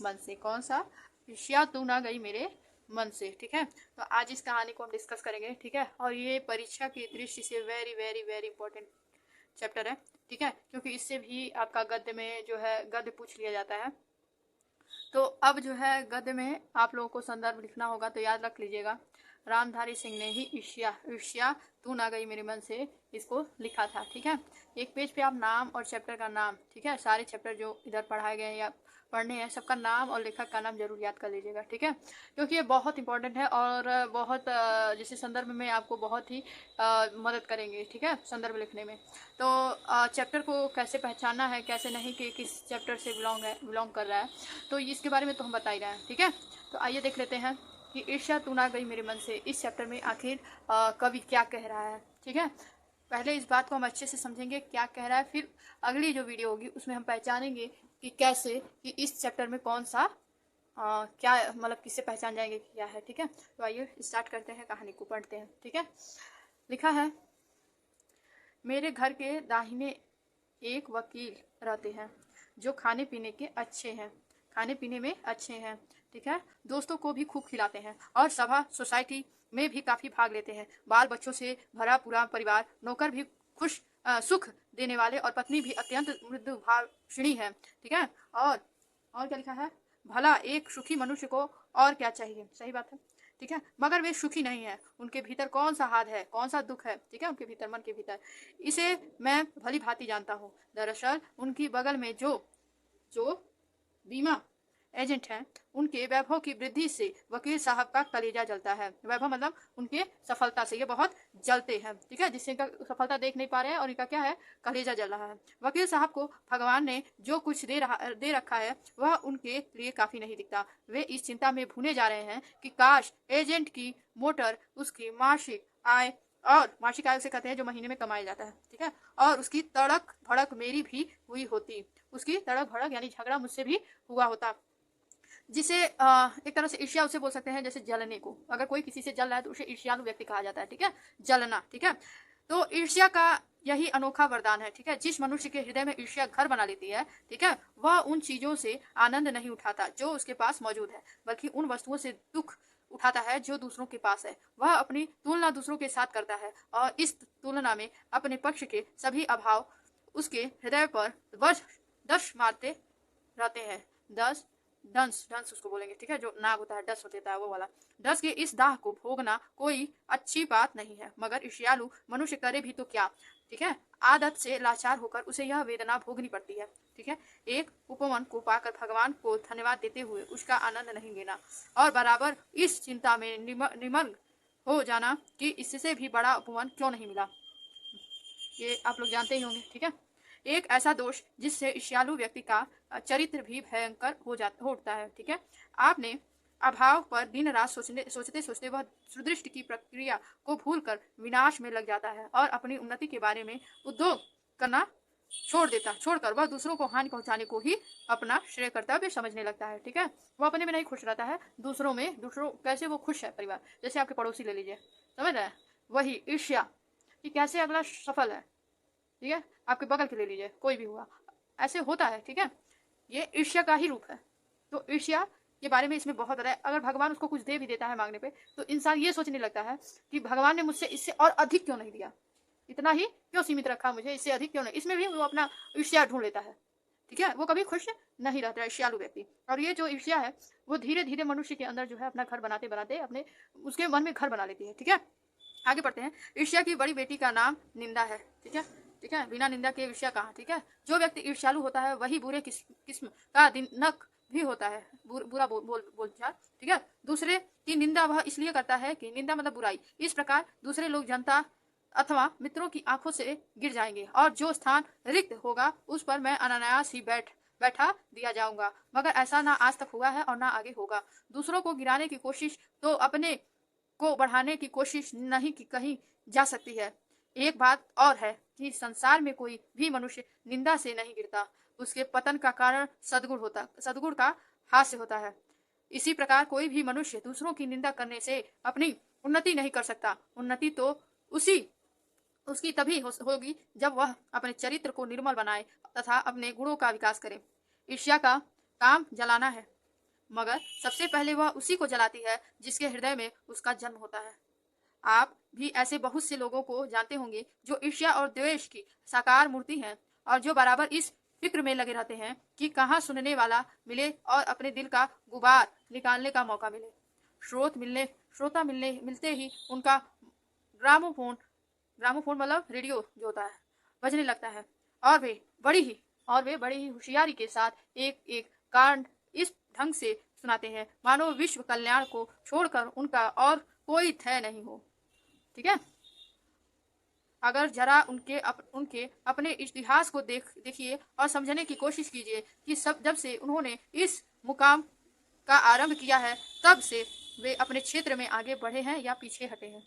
मन से। कौन सा? ईर्ष्या तू ना गई मेरे मन से। ठीक है, तो आज इस कहानी को हम डिस्कस करेंगे। ठीक है, और ये परीक्षा की दृष्टि से very very very important chapter है। ठीक है, क्योंकि इससे भी आपका गद्य में जो है गद्य पूछ लिया जाता है। तो अब जो है गद्य में आप लोगों को संदर्भ लिखना होगा, तो याद रख लीजिएगा, रामधारी सिंह ने ही ईर्ष्या ईर्ष्या तू ना गई मेरे मन से इसको लिखा था। ठीक है, एक पेज पे आप नाम और चैप्टर का नाम, ठीक है, सारे चैप्टर जो इधर पढ़ाए गए हैं या पढ़ने हैं सबका नाम और लेखक का नाम जरूर याद कर लीजिएगा। ठीक है, क्योंकि ये बहुत इंपॉर्टेंट है और बहुत जैसे संदर्भ में आपको बहुत ही मदद करेंगे। ठीक है, संदर्भ लिखने में। तो चैप्टर को कैसे पहचानना है, कैसे नहीं, कि किस चैप्टर से बिलोंग कर रहा है, तो इसके बारे में तो हम बता ही रहे हैं। ठीक है, तो आइए देख लेते हैं कि ईर्ष्या तू ना गई मेरे मन से इस चैप्टर में आखिर कवि क्या कह रहा है। ठीक है, पहले इस बात को हम अच्छे से समझेंगे क्या कह रहा है, फिर अगली जो वीडियो होगी उसमें हम पहचानेंगे कि कैसे, कि इस चैप्टर में कौन सा क्या मतलब किससे पहचान जाएंगे कि क्या है। ठीक है, तो आइए स्टार्ट करते हैं, कहानी को पढ़ते हैं। ठीक है, लिखा है, मेरे घर के दाहिने एक वकील रहते हैं जो खाने पीने के अच्छे हैं, खाने पीने में अच्छे हैं। ठीक है, दोस्तों को भी खूब खिलाते हैं और सभा सोसाइटी में भी काफी भाग लेते हैं। बाल बच्चों से भरा पूरा परिवार, नौकर भी खुश सुख देने वाले और पत्नी भी अत्यंत मृदुभाषिणी है। ठीक है, और क्या लिखा है, भला एक सुखी मनुष्य को और क्या चाहिए। सही बात है। ठीक है, मगर वे सुखी नहीं है, उनके भीतर कौन सा हाथ है, कौन सा दुख है। ठीक है, उनके भीतर, मन के भीतर, इसे मैं भली भांति जानता हूँ। दरअसल उनकी बगल में जो जो बीमा एजेंट हैं, उनके वैभव की वृद्धि से वकील साहब का कलेजा जलता है। वैभव मतलब उनके सफलता से ये बहुत जलते हैं। ठीक है, जिससे इनका सफलता देख नहीं पा रहे हैं और इनका क्या है, कलेजा जल रहा है। वकील साहब को भगवान ने जो कुछ दे रखा है वह उनके लिए काफी नहीं दिखता। वे इस चिंता में भुने जा रहे हैं कि काश एजेंट की मोटर उसकी मासिक आय, और मासिक आय से कहते हैं जो महीने में कमाया जाता है। ठीक है, और उसकी तड़क भड़क मेरी भी हुई होती, उसकी तड़क भड़क यानी झगड़ा मुझसे भी हुआ होता, जिसे एक तरह से ईर्ष्या उसे बोल सकते हैं, जैसे जलने को, अगर कोई किसी से जल रहा है तो उसे ईर्ष्यालु व्यक्ति कहा जाता है। ठीक है, जलना। ठीक है, तो ईर्ष्या का यही अनोखा वरदान है। ठीक है, जिस मनुष्य के हृदय में ईर्ष्या घर बना लेती है, ठीक है, वह उन चीजों से आनंद नहीं उठाता जो उसके पास मौजूद है, बल्कि उन वस्तुओं से दुख उठाता है जो दूसरों के पास है। वह अपनी तुलना दूसरों के साथ करता है और इस तुलना में अपने पक्ष के सभी अभाव उसके हृदय पर वर्ष दस मारते रहते हैं। दस डंस डंस उसको बोलेंगे। ठीक है, जो नाग होता है, डस होता है वो वाला। डस के इस दाह को भोगना कोई अच्छी बात नहीं है, मगर ईर्ष्यालु मनुष्य करे भी तो क्या। ठीक है, आदत से लाचार होकर उसे यह वेदना भोगनी पड़ती है। ठीक है, एक उपवन को पाकर भगवान को धन्यवाद देते हुए उसका आनंद नहीं लेना और बराबर इस चिंता में निमग्न हो जाना कि इससे भी बड़ा उपवन क्यों नहीं मिला, ये आप लोग जानते ही होंगे। ठीक है, एक ऐसा दोष जिससे ईर्ष्यालु व्यक्ति का चरित्र भी भयंकर हो उठता है। ठीक है, आपने अभाव पर दिन रात सोचते सोचते वह सुदृष्टि की प्रक्रिया को भूलकर विनाश में लग जाता है और अपनी उन्नति के बारे में उद्योग करना छोड़कर वह दूसरों को हानि पहुंचाने को ही अपना श्रेय कर्तव्य समझने लगता है। ठीक है, वो अपने में नहीं खुश रहता है, दूसरों कैसे वो खुश है। परिवार जैसे आपके पड़ोसी ले लीजिए, समझ रहे हैं, वही ईर्ष्या कि कैसे अगला सफल है। ठीक है, आपके बगल के ले लीजिए, कोई भी हुआ, ऐसे होता है। ठीक है, ये ईर्ष्या का ही रूप है। तो ईर्ष्या के बारे में इसमें बहुत है। अगर भगवान उसको कुछ दे भी देता है मांगने पे, तो इंसान ये सोचने लगता है कि भगवान ने मुझसे इससे और अधिक क्यों नहीं दिया, इतना ही क्यों सीमित रखा मुझे, इससे अधिक क्यों नहीं। इसमें भी वो अपना ईर्ष्या ढूंढ लेता है। ठीक है, वो कभी खुश नहीं रहता है ईर्ष्यालु व्यक्ति। और ये जो ईर्ष्या है वो धीरे धीरे मनुष्य के अंदर जो है अपना घर बनाते बनाते अपने उसके मन में घर बना लेती है। ठीक है, आगे बढ़ते हैं। ईर्ष्या की बड़ी बेटी का नाम निंदा है। ठीक है, ठीक है, बिना निंदा के ईर्ष्या कहाँ। ठीक है, जो व्यक्ति ईर्ष्यालु होता है वही बुरे किस्म का दिनक भी होता है, बुरा बोलचाल। ठीक है, दूसरे की निंदा वह इसलिए करता है कि निंदा मतलब बुराई, इस प्रकार दूसरे लोग जनता अथवा मित्रों की आंखों से गिर जाएंगे और जो स्थान रिक्त होगा उस पर मैं अनायास ही बैठा दिया जाऊंगा। मगर ऐसा ना आज तक हुआ है और ना आगे होगा। दूसरों को गिराने की कोशिश तो अपने को बढ़ाने की कोशिश नहीं की कहीं जा सकती है। एक बात और है कि संसार में कोई भी मनुष्य निंदा से नहीं गिरता, उसके पतन का कारण सदगुण का हास्य होता है। इसी प्रकार कोई भी मनुष्य दूसरों की निंदा करने से अपनी उन्नति नहीं कर सकता। उन्नति तो उसकी तभी होगी जब वह अपने चरित्र को निर्मल बनाए तथा अपने गुणों का विकास करे। ईर्ष्या का काम जलाना है, मगर सबसे पहले वह उसी को जलाती है जिसके हृदय में उसका जन्म होता है। आप भी ऐसे बहुत से लोगों को जानते होंगे जो ईर्ष्या और द्वेष की साकार मूर्ति हैं और जो बराबर इस फिक्र में लगे रहते हैं कि कहाँ सुनने वाला मिले और अपने दिल का गुबार निकालने का मौका मिले। श्रोता मिलते ही उनका ग्रामोफोन ग्रामोफोन मतलब रेडियो जो होता है बजने लगता है और वे बड़ी ही होशियारी के साथ एक एक कांड इस ढंग से सुनाते हैं मानो विश्व कल्याण को छोड़कर उनका और कोई थय नहीं हो। ठीक है, अगर जरा उनके अपने इतिहास को देखिए और समझने की कोशिश कीजिए कि जब से उन्होंने इस मुकाम का आरंभ किया है तब से वे अपने क्षेत्र में आगे बढ़े हैं या पीछे हटे हैं।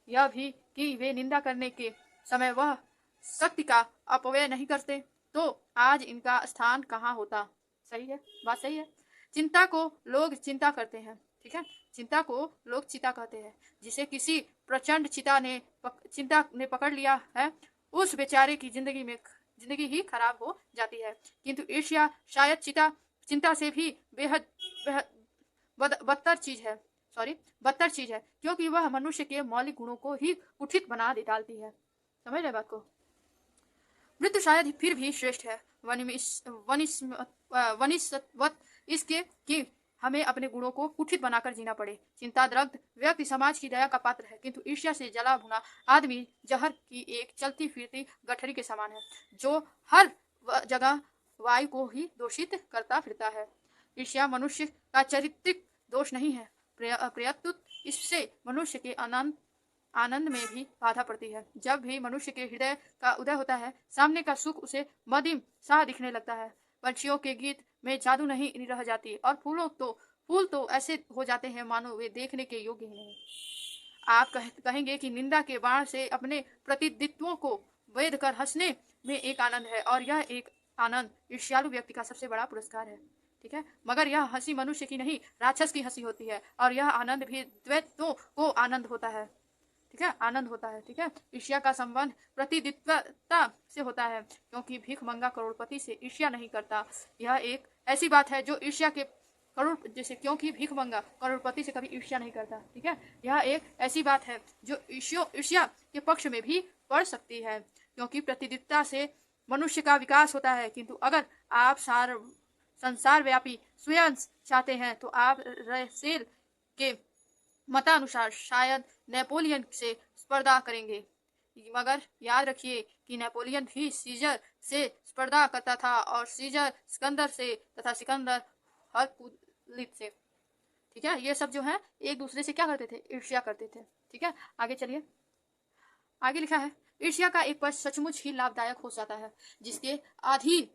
यह भी कि वे निंदा करने के समय वह शक्ति का अपव्यय नहीं करते तो आज इनका स्थान कहाँ होता। सही है, बात सही है। चिंता को लोग चिंता करते हैं, ठीक है, चिंता को लोग चिता कहते हैं। जिसे किसी प्रचंड चिंता ने पकड़ लिया है उस बेचारे की जिंदगी ही खराब हो जाती है। किंतु ईर्ष्या शायद चिंता से भी बेहद बदतर चीज है क्योंकि वह मनुष्य के मौलिक गुणों को ही कुठित बना डालती है। समझ रहे बात को। मृत्यु शायद फिर भी श्रेष्ठ है वनिस्वत इसके कि हमें अपने गुणों को कुठित बनाकर जीना पड़े। चिंताद्रग्ध व्यक्ति समाज की दया का पात्र है किंतु ईर्ष्या से जला भुना आदमी जहर की एक चलती फिरती गठरी के समान है जो हर जगह वायु को ही दूषित करता फिरता है। ईर्ष्या मनुष्य का चारित्रिक दोष नहीं है, प्रयत्त इससे मनुष्य के आनंद में भी बाधा पड़ती है। जब भी मनुष्य के हृदय का उदय होता है सामने का सुख उसे मदिम सा दिखने लगता है। पंछियों के गीत में जादू नहीं रह जाती और फूल तो ऐसे हो जाते हैं मानो वे देखने के योग्य ही नहीं। आप कहेंगे कि निंदा के बाण से अपने प्रतिद्वंद्वियों को वेध कर हंसने में एक आनंद है और यह एक आनंद ईर्ष्यालु व्यक्ति का सबसे बड़ा पुरस्कार है। ठीक है, मगर यह हंसी मनुष्य की नहीं राक्षस की हंसी होती है और यह आनंद भी द्वैतों को आनंद होता है। ठीक है, आनंद होता है। ठीक है, ईर्ष्या का संबंध प्रतिद्वंद्विता से होता है क्योंकि भीख मंगा करोड़पति से ईर्ष्या नहीं करता। यह एक ऐसी बात है जो ईर्ष्या के जैसे क्योंकि भीख मंगा करोड़पति से कभी ईर्ष्या नहीं करता। ठीक है, यह एक ऐसी बात है जो ईर्ष्या के पक्ष में भी पड़ सकती है क्योंकि प्रतिद्वंद्विता से मनुष्य का विकास होता है। किंतु अगर आप संसार व्यापी स्वयं चाहते हैं तो आप रसेल के मतानुसार शायद नेपोलियन से स्पर्धा करेंगे। मगर याद रखिए कि नेपोलियन भी सीजर से स्पर्धा करता था और सीजर सिकंदर से तथा सिकंदर हरकुलिस से। ठीक है, ये सब जो है एक दूसरे से क्या करते थे, ईर्ष्या करते थे। ठीक है, आगे चलिए। आगे लिखा है ईर्ष्या का एक पक्ष सचमुच ही लाभदायक हो जाता है जिसके अधीन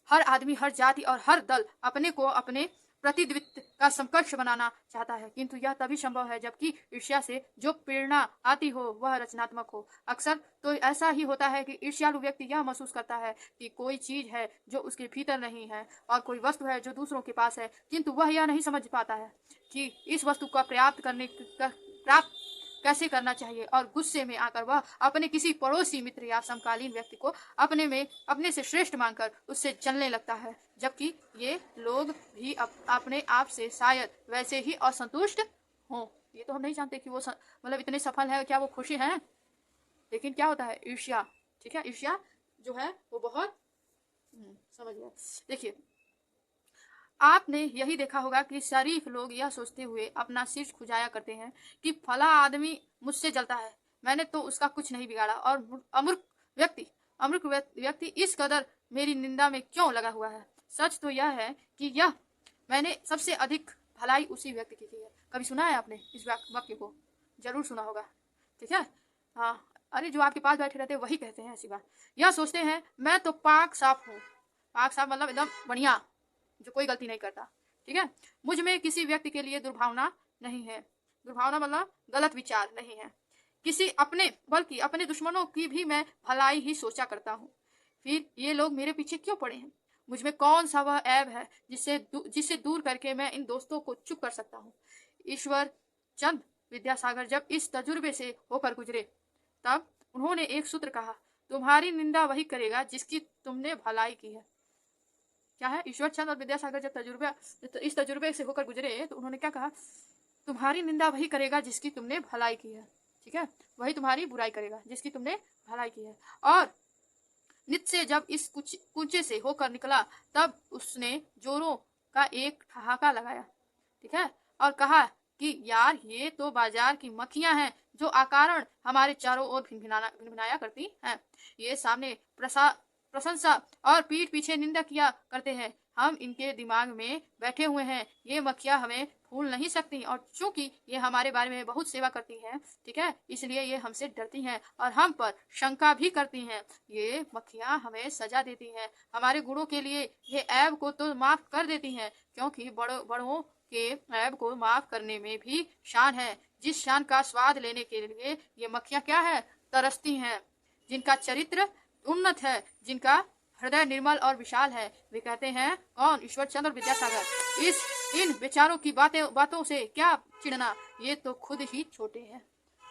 हर आदमी हर जाति और हर दल अपने को अपने प्रतिद्वंद्वी का समकक्ष बनाना चाहता है। किंतु यह तभी संभव है जबकि ईर्ष्या से जो प्रेरणा आती हो वह रचनात्मक हो। अक्सर तो ऐसा ही होता है कि ईर्ष्यालु व्यक्ति यह महसूस करता है कि कोई चीज है जो उसके भीतर नहीं है और कोई वस्तु है जो दूसरों के पास है, किंतु वह यह नहीं समझ पाता है कि इस वस्तु का प्राप्त कैसे करना चाहिए और गुस्से में आकर वह अपने किसी पड़ोसी मित्र या समकालीन व्यक्ति को अपने से श्रेष्ठ मानकर उससे जलने लगता है। जबकि ये लोग भी अपने आप से शायद वैसे ही असंतुष्ट हों। ये तो हम नहीं जानते कि वो मतलब इतने सफल है, क्या वो खुशी हैं। लेकिन क्या होता है, ईर्ष्या। ठीक है, ईर्ष्या जो है वो बहुत समझ गया। देखिए, आपने यही देखा होगा कि शरीफ लोग यह सोचते हुए अपना सिर खुजाया करते हैं कि फला आदमी मुझसे जलता है, मैंने तो उसका कुछ नहीं बिगाड़ा और अमूर्ख व्यक्ति इस कदर मेरी निंदा में क्यों लगा हुआ है। सच तो यह है कि यह मैंने सबसे अधिक भलाई उसी व्यक्ति की है। कभी सुना है आपने इस वाक्य को? जरूर सुना होगा। ठीक है, हाँ, अरे जो आपके पास बैठे रहते हैं वही कहते हैं ऐसी बात। यह सोचते हैं मैं तो पाक साफ हूँ, पाक साफ मतलब एकदम बढ़िया, जो कोई गलती नहीं करता। ठीक है, मुझ में किसी व्यक्ति के लिए दुर्भावना नहीं है। दुर्भावना मतलब गलत विचार नहीं है बल्कि अपने दुश्मनों की भी मैं भलाई ही सोचा करता हूँ। फिर ये लोग मेरे पीछे क्यों पड़े हैं? मुझ में कौन सा वह ऐब है जिससे दूर करके मैं इन दोस्तों को चुप कर सकता हूँ। ईश्वर चंद विद्यासागर जब इस तजुर्बे से होकर गुजरे तब उन्होंने एक सूत्र कहा, तुम्हारी निंदा वही करेगा जिसकी तुमने भलाई की है। क्या है, ईश्वर चंद्र और विद्यासागर जब इस तजुर्बे से होकर गुजरे तो उन्होंने क्या कहा, तुम्हारी निंदा वही करेगा जिसकी तुमने भलाई की है, ठीक है, वही तुम्हारी बुराई करेगा जिसकी तुमने भलाई की है। और नित्य जब इस कूचे से होकर निकला तब उसने जोरों का एक ठहाका लगाया, ठीक है, और कहा कि यार ये तो बाजार की मक्खियां हैं जो अकारण हमारे चारों ओर भिनभिनाया करती हैं। ये सामने प्रशंसा और पीठ पीछे निंदा किया करते हैं। हम इनके दिमाग में बैठे हुए हैं। ये मक्खियां हमें भूल नहीं सकती और चूंकि ये हमारे बारे में बहुत सेवा करती हैं, ठीक है, इसलिए ये हमसे डरती हैं और हम पर शंका भी करती हैं। ये मक्खियां हमें सजा देती हैं। हमारे गुणों के लिए ये ऐब को तो माफ कर देती हैं, क्योंकि बड़ों के ऐब को माफ करने में भी शान है, जिस शान का स्वाद लेने के लिए ये मक्खियां क्या है, तरसती हैं। जिनका चरित्र उन्नत है, जिनका हृदय निर्मल और विशाल है, वे कहते हैं कौन, ईश्वर चंद्र विद्यासागर। इन विचारों की बातों से क्या चिढ़ना, ये तो खुद ही छोटे हैं,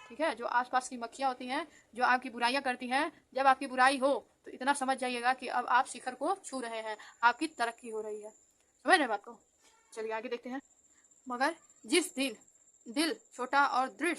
ठीक है। जो आसपास की मक्खियां होती हैं जो आपकी बुराइयां करती हैं, जब आपकी बुराई हो तो इतना समझ जाइएगा कि अब आप शिखर को छू रहे हैं, आपकी तरक्की हो रही है। समझ रहे बात को? चलिए आगे देखते हैं। मगर जिस दिन दिल छोटा और दृढ़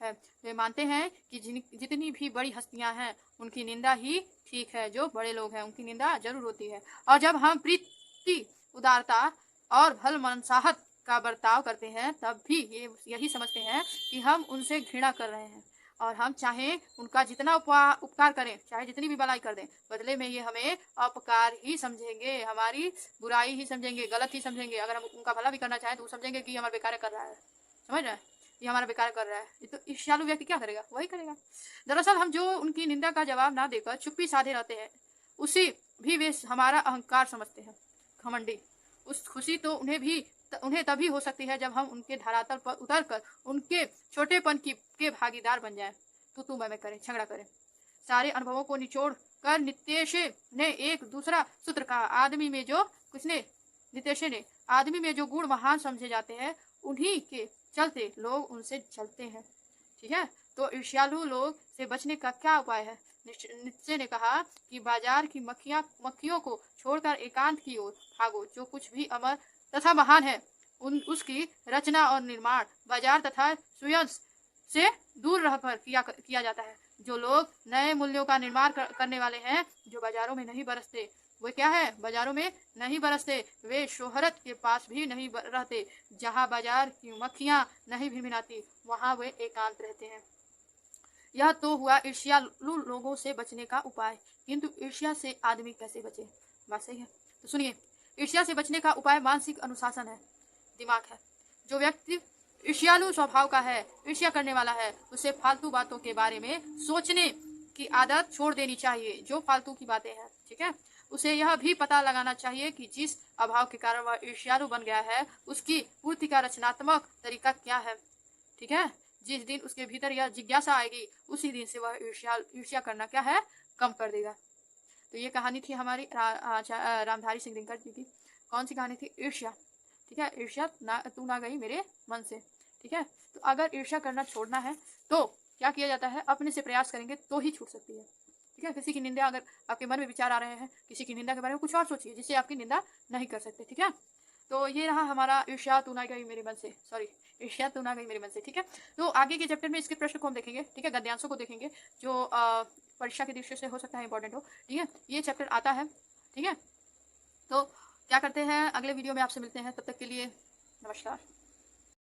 है, वे मानते हैं कि जितनी भी बड़ी हस्तियां हैं उनकी निंदा ही ठीक है, जो बड़े लोग हैं उनकी निंदा जरूर होती है। और जब हम प्रीति, उदारता और भल मनसाहत का बर्ताव करते हैं तब भी ये यही समझते हैं कि हम उनसे घृणा कर रहे हैं और हम चाहे उनका जितना उपकार करें, चाहे जितनी भी भलाई कर दें, बदले में ये हमें अपकार ही समझेंगे, हमारी बुराई ही समझेंगे, गलत ही समझेंगे। अगर हम उनका भला भी करना चाहें तो वो समझेंगे कि हमारा बेकार कर रहा है। समझ रहे हैं, ये हमारा बेकार कर रहा है। ये तो ईर्ष्यालु व्यक्ति क्या करेगा, वही करेगा। दरअसल हम जो उनकी निंदा का जवाब ना देकर चुप्पी साधे रहते हैं, उसी भी वे हमारा अहंकार समझते हैं, घमंडी। उस खुशी तो उन्हें तभी हो सकती है जब हम उनके धरातल पर उतरकर उनके छोटेपन के भागीदार बन जाएं, तू मैं करें, झगड़ा करें। सारे अनुभवों को निचोड़ कर नितेश ने एक दूसरा सूत्र कहा, आदमी में जो गुण महान समझे जाते हैं उन्हीं के चलते लोग उनसे जलते हैं, ठीक है। तो ईर्ष्यालु लोग से बचने का क्या उपाय है? निश्चय ने कहा कि बाजार की मक्खियों को छोड़कर एकांत की ओर भागो। जो कुछ भी अमर तथा महान है उसकी रचना और निर्माण बाजार तथा सुयंस से दूर रहकर किया जाता है। जो लोग नए मूल्यों का निर्माण करने वाले हैं, जो बाजारों में नहीं बरसते, वो क्या है, बाजारों में नहीं बरसते, वे शोहरत के पास भी नहीं रहते। जहाँ बाजार की मक्खियां नहीं भिनभिनाती वहाँ वे एकांत रहते हैं। यह तो हुआ ईर्ष्यालु लोगों से बचने का उपाय, किंतु ईर्ष्या से आदमी कैसे बचे? बात सही है, तो सुनिए। ईर्ष्या से बचने का उपाय मानसिक अनुशासन है, दिमाग है। जो व्यक्ति ईर्ष्यालु स्वभाव का है, ईर्ष्या करने वाला है, उसे फालतू बातों के बारे में सोचने की आदत छोड़ देनी चाहिए, जो फालतू की बातें हैं, ठीक है। उसे यह भी पता लगाना चाहिए कि जिस अभाव के कारण वह ईर्ष्यालु बन गया है उसकी पूर्ति का रचनात्मक तरीका क्या है, ठीक है। जिस दिन उसके भीतर यह जिज्ञासा आएगी उसी दिन से वह ईर्ष्या करना क्या है, कम कर देगा। तो ये कहानी थी हमारी रामधारी सिंह दिनकर जी की। कौन सी कहानी थी? ईर्ष्या, ठीक है। ईर्ष्या तू ना गई मेरे मन से, ठीक है। तो अगर ईर्ष्या करना छोड़ना है तो क्या किया जाता है, अपने से प्रयास करेंगे तो ही छूट सकती है, ठीक है। किसी की निंदा, अगर आपके मन में विचार आ रहे हैं किसी की निंदा के बारे में, कुछ और सोचिए जिससे आपकी निंदा नहीं कर सकते, ठीक है। तो ये रहा हमारा ईर्ष्या तू ना गई मेरे मन से, ईर्ष्या तू ना गई मेरे मन से, ठीक है। तो आगे के चैप्टर में इसके प्रश्न को हम देखेंगे, ठीक है, गद्यांशों को देखेंगे जो परीक्षा की दृष्टि से हो सकता है इंपॉर्टेंट हो, ठीक है। ये चैप्टर आता है, ठीक है। तो क्या करते हैं, अगले वीडियो में आपसे मिलते हैं, तब तक के लिए नमस्कार।